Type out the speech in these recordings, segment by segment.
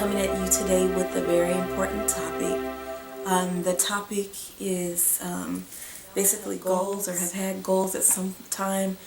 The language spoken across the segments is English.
coming at you today with a very important topic. The topic is basically goals, or have had goals at some time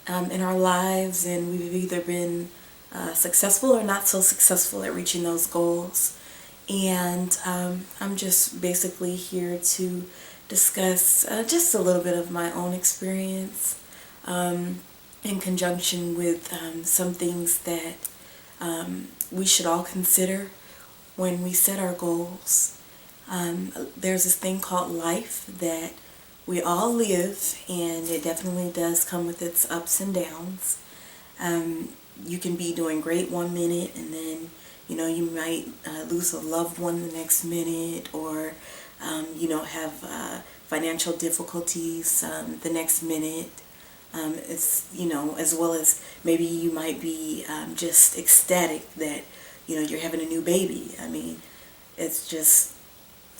in our lives, and we've either been successful or not so successful at reaching those goals. And I'm just basically here to discuss just a little bit of my own experience in conjunction with some things that we should all consider when we set our goals. There's this thing called life that we all live, and it definitely does come with its ups and downs. You can be doing great one minute, and then you might lose a loved one the next minute, or have financial difficulties the next minute. It's as well as maybe you might be just ecstatic that you're having a new baby. I mean, it's just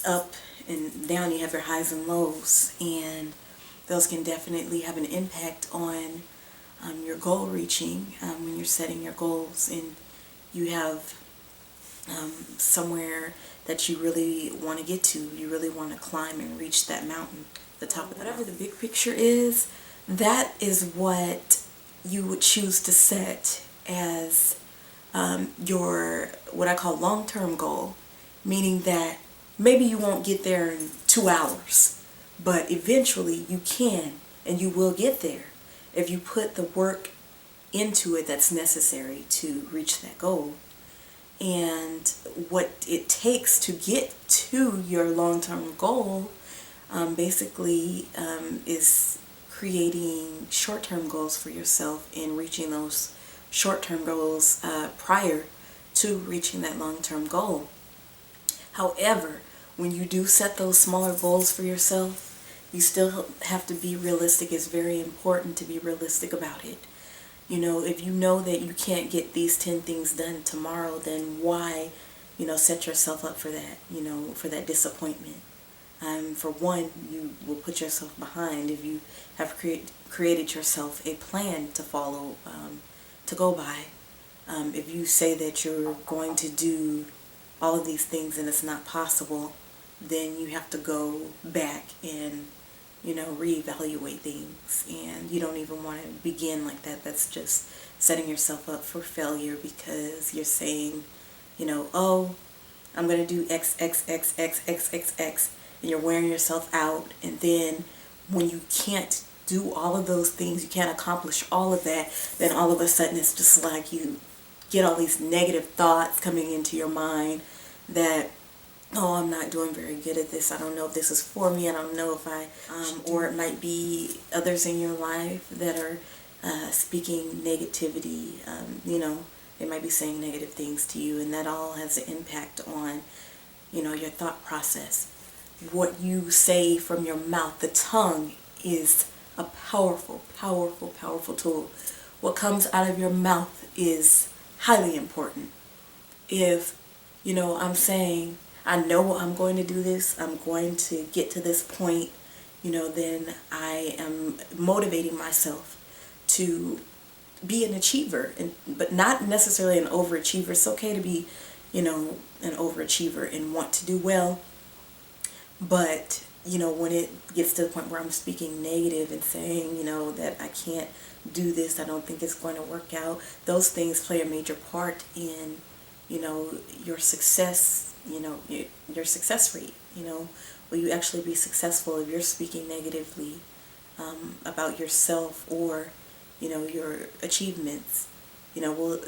up and down. You have your highs and lows, and those can definitely have an impact on your goal reaching when you're setting your goals, and you have somewhere that you really want to get to. You really want to climb and reach that mountain, the top of whatever the big picture is. That is what you would choose to set as your, what I call, long-term goal, meaning that maybe you won't get there in 2 hours, but eventually you can, and you will get there if you put the work into it that's necessary to reach that goal. And what it takes to get to your long-term goal basically is creating short-term goals for yourself and reaching those short-term goals prior to reaching that long-term goal. However, when you do set those smaller goals for yourself, you still have to be realistic. It's very important to be realistic about it. If you know that you can't get these 10 things done tomorrow, then why, set yourself up for that, for that disappointment. For one, you will put yourself behind if you have created yourself a plan to follow, to go by. If you say that you're going to do all of these things and it's not possible, then you have to go back and, reevaluate things. And you don't even want to begin like that. That's just setting yourself up for failure, because you're saying, oh, I'm going to do X, X, X, X, X, X, X. And you're wearing yourself out, and then when you can't do all of those things, you can't accomplish all of that, then all of a sudden it's just like you get all these negative thoughts coming into your mind that, oh, I'm not doing very good at this, I don't know if this is for me, I don't know if I, or it might be others in your life that are speaking negativity, they might be saying negative things to you, and that all has an impact on, your thought process. What you say from your mouth, the tongue, is a powerful, powerful, powerful tool. What comes out of your mouth is highly important. If, I'm saying, I know I'm going to do this, I'm going to get to this point, then I am motivating myself to be an achiever, but not necessarily an overachiever. It's okay to be, an overachiever and want to do well. But, when it gets to the point where I'm speaking negative and saying, that I can't do this, I don't think it's going to work out, those things play a major part in, your success, your success rate. Will you actually be successful if you're speaking negatively about yourself or, your achievements? Will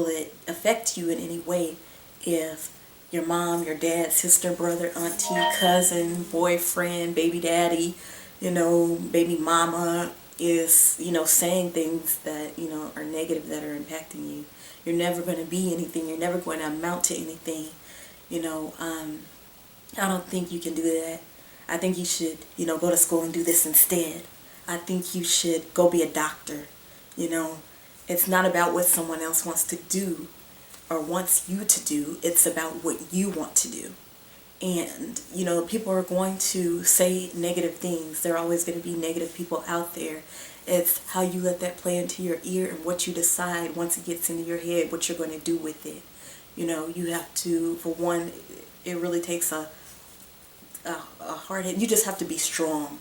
it affect you in any way if your mom, your dad, sister, brother, auntie, cousin, boyfriend, baby daddy, baby mama is, saying things that, are negative, that are impacting you? You're never going to be anything. You're never going to amount to anything. I don't think you can do that. I think you should, go to school and do this instead. I think you should go be a doctor. It's not about what someone else wants to do or wants you to do. It's about what you want to do. And, people are going to say negative things. There are always going to be negative people out there. It's how you let that play into your ear and what you decide once it gets into your head, what you're going to do with it. You know, you have to, for one, it really takes a hard hit. You just have to be strong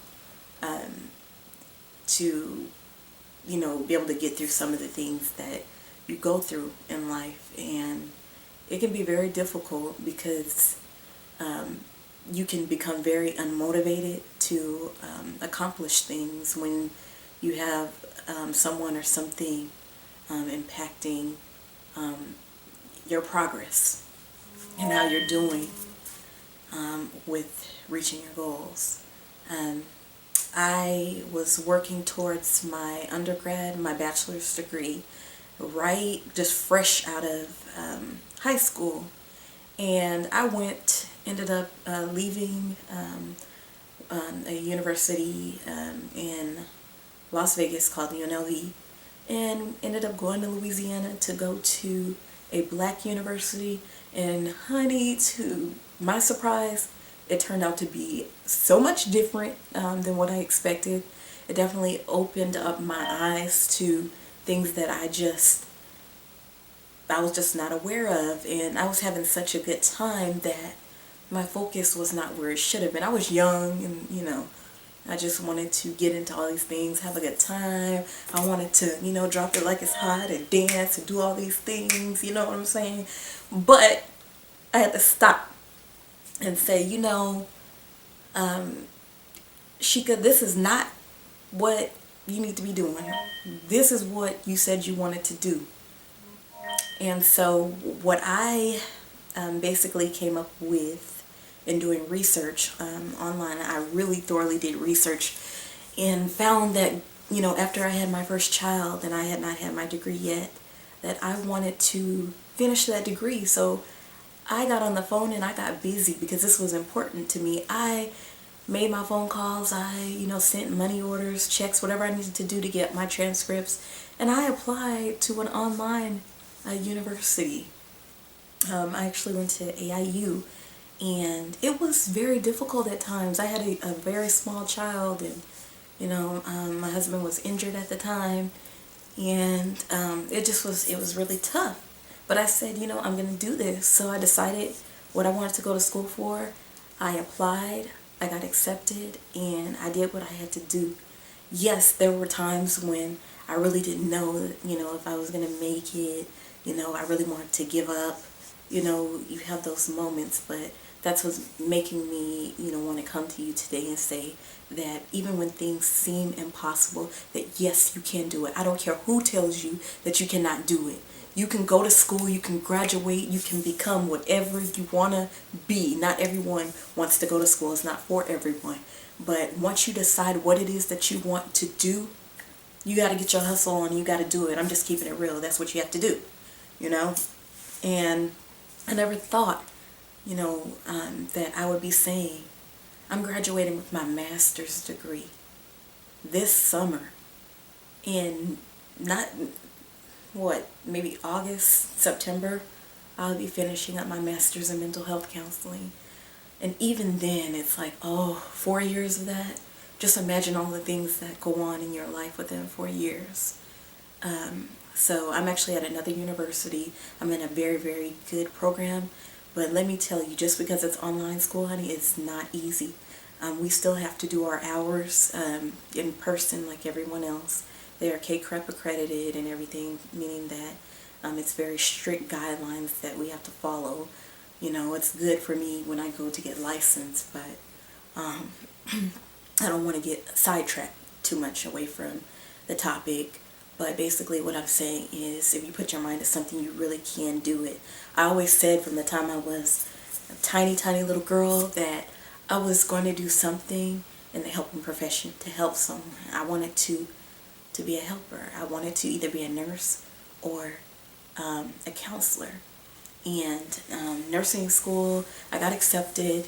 to, you know, be able to get through some of the things that you go through in life. And it can be very difficult because you can become very unmotivated to accomplish things when you have someone or something impacting your progress and how you're doing with reaching your goals. I was working towards my undergrad, my bachelor's degree, right, just fresh out of high school. And I ended up leaving a university in Las Vegas called UNLV, and ended up going to Louisiana to go to a black university. And honey, to my surprise, it turned out to be so much different than what I expected. It definitely opened up my eyes to things that I was just not aware of, and I was having such a good time that my focus was not where it should have been. I was young, and you know, I just wanted to get into all these things, have a good time. I wanted to, you know, drop it like it's hot and dance and do all these things, you know what I'm saying? But I had to stop and say, you know, Sheikah, this is not what you need to be doing. This is what you said you wanted to do. And so what I basically came up with in doing research online, I really thoroughly did research and found that, you know, after I had my first child and I had not had my degree yet, that I wanted to finish that degree. So I got on the phone and I got busy because this was important to me. I made my phone calls, I, you know, sent money orders, checks, whatever I needed to do to get my transcripts, and I applied to an online university. I actually went to AIU, and it was very difficult at times. I had a very small child, and you know, my husband was injured at the time, and it was really tough. But I said, you know, I'm going to do this. So I decided what I wanted to go to school for. I applied, I got accepted, and I did what I had to do. Yes, there were times when I really didn't know, you know, if I was going to make it. You know, I really wanted to give up. You know, you have those moments, but that's what's making me, you know, want to come to you today and say that even when things seem impossible, that yes, you can do it. I don't care who tells you that you cannot do it. You can go to school, you can graduate, you can become whatever you want to be. Not everyone wants to go to school. It's not for everyone. But once you decide what it is that you want to do, you got to get your hustle on. You got to do it. I'm just keeping it real. That's what you have to do, you know. And I never thought, you know, that I would be saying, I'm graduating with my master's degree this summer in not, what, maybe August, September, I'll be finishing up my master's in mental health counseling. And even then, it's like, oh, 4 years of that? Just imagine all the things that go on in your life within 4 years. So I'm actually at another university. I'm in a very, very good program. But let me tell you, just because it's online school, honey, it's not easy. We still have to do our hours in person like everyone else. They are K-CREP accredited and everything, meaning that it's very strict guidelines that we have to follow. You know, it's good for me when I go to get licensed, but I don't want to get sidetracked too much away from the topic. But basically what I'm saying is, if you put your mind to something, you really can do it. I always said from the time I was a tiny, tiny little girl that I was going to do something in the helping profession to help someone. I wanted to be a helper. I wanted to either be a nurse or a counselor. And nursing school, I got accepted,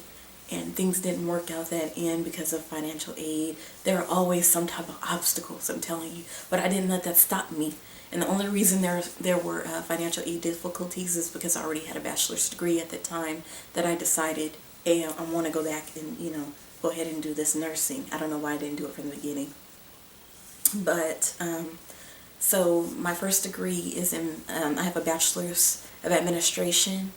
and things didn't work out that end because of financial aid. There are always some type of obstacles, I'm telling you. But I didn't let that stop me. And the only reason there were financial aid difficulties is because I already had a bachelor's degree at the time that I decided, hey, I want to go back and, you know, go ahead and do this nursing. I don't know why I didn't do it from the beginning. But So my first degree is in, I have a bachelor's of administration,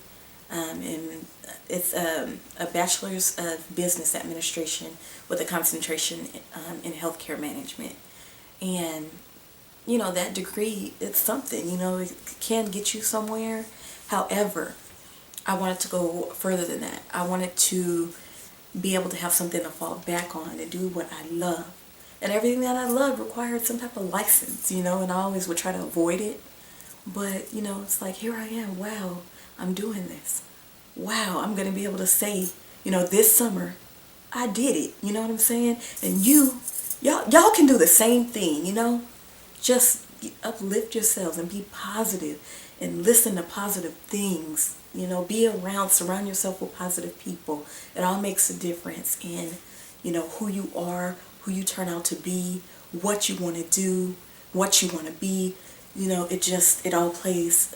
and it's a bachelor's of business administration with a concentration in healthcare management. And you know, that degree, it's something, you know, it can get you somewhere. However, I wanted to go further than that. I wanted to be able to have something to fall back on and do what I love. And everything that I love required some type of license, you know, and I always would try to avoid it. But, you know, it's like, here I am. Wow, I'm doing this. Wow, I'm going to be able to say, you know, this summer, I did it. You know what I'm saying? And y'all can do the same thing, you know? Just uplift yourselves and be positive and listen to positive things. You know, be around, surround yourself with positive people. It all makes a difference in, you know, who you are, who you turn out to be, what you want to do, what you want to be. You know, it all plays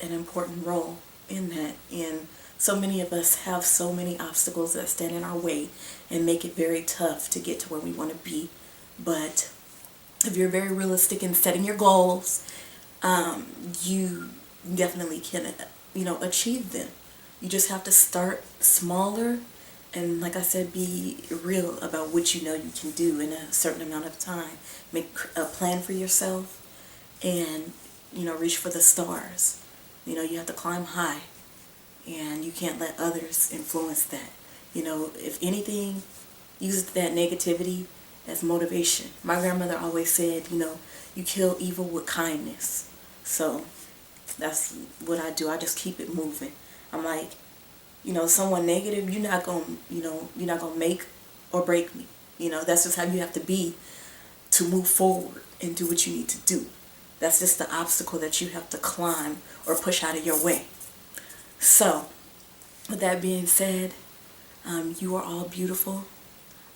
an important role in that. And so many of us have so many obstacles that stand in our way and make it very tough to get to where we want to be. But if you're very realistic in setting your goals, you definitely can, you know, achieve them. You just have to start smaller and, like I said, be real about what you know you can do in a certain amount of time. Make a plan for yourself and, you know, reach for the stars. You know, you have to climb high and you can't let others influence that. You know, if anything, use that negativity as motivation. My grandmother always said, you know, you kill evil with kindness. So that's what I do. I just keep it moving. I'm like, you know, someone negative, you're not gonna make or break me. You know, that's just how you have to be to move forward and do what you need to do. That's just the obstacle that you have to climb or push out of your way. So, with that being said, you are all beautiful.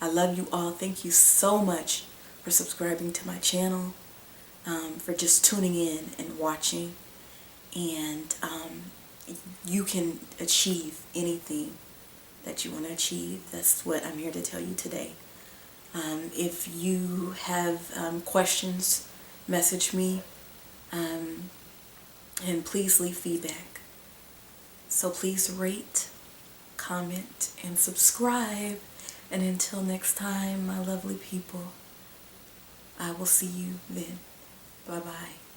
I love you all. Thank you so much for subscribing to my channel, for just tuning in and watching. And you can achieve anything that you want to achieve. That's what I'm here to tell you today. If you have questions, message me, and please leave feedback. So please rate, comment, and subscribe. And until next time, my lovely people, I will see you then. Bye-bye.